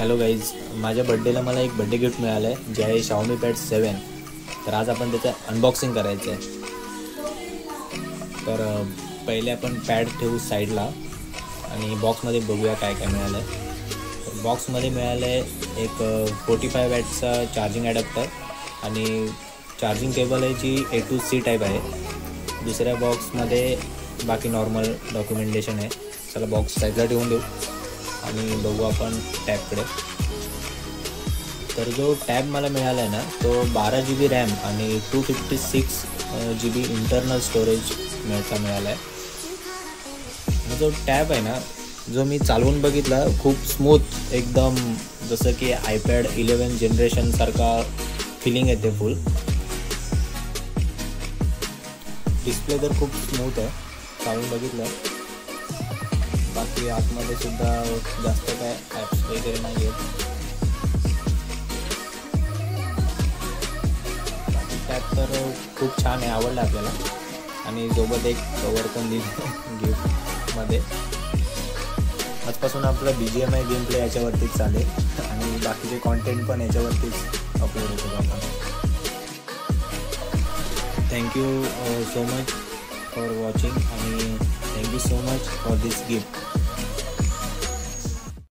Hello guys, माझ्या बड्डेला मला एक बड्डे गिफ्ट मिळालं आहे जे आहे Xiaomi Pad 7. तर आज आपण त्याचं अनबॉक्सिंग करायचं आहे. तर पहिले आपण पॅड ठेवू साईडला आणि बॉक्समध्ये बघूया काय काय मिळालं आहे. तर बॉक्समध्ये मिळालं आहे एक 45 वॅटचा चार्जिंग ॲडॅप्टर आणि चार्जिंग केबल आहे जी A to C टाईप आहे. दुसऱ्या बॉक्समध्ये बाकी नॉर्मल डॉक्युमेंटेशन आहे. चला बॉक्स साईडला ठेवून देऊ आणि बघू आपण टॅबकडे. तर जो टॅब मला मिळाला आहे ना, तो 12 GB रॅम आणि 256 GB इंटरनल स्टोरेज मिळाला आहे. आणि जो टॅब आहे ना, जो मी चालवून बघितला, खूप स्मूथ एकदम, जसं की iPad 11 जनरेशनसारखा फिलिंग येते फुल. डिस्प्ले तर खूप स्मूथ आहे, चालून बघितलं. बाकी आतमध्ये सुद्धा जास्त काय ॲप्स वगैरे नाही आहेत. बाकी टॅब तर खूप छान आहे, आवडलं आपल्याला. आणि सोबत एक कवर पण दिलं गिफ्टमध्ये. आजपासून आपलं BGMI गेम प्ले याच्यावरतीच चालेल आणि बाकीचे कॉन्टेंट पण याच्यावरतीच अपलोड होतो आपण. Thank you so much for watching आणि thank you so much for this gift.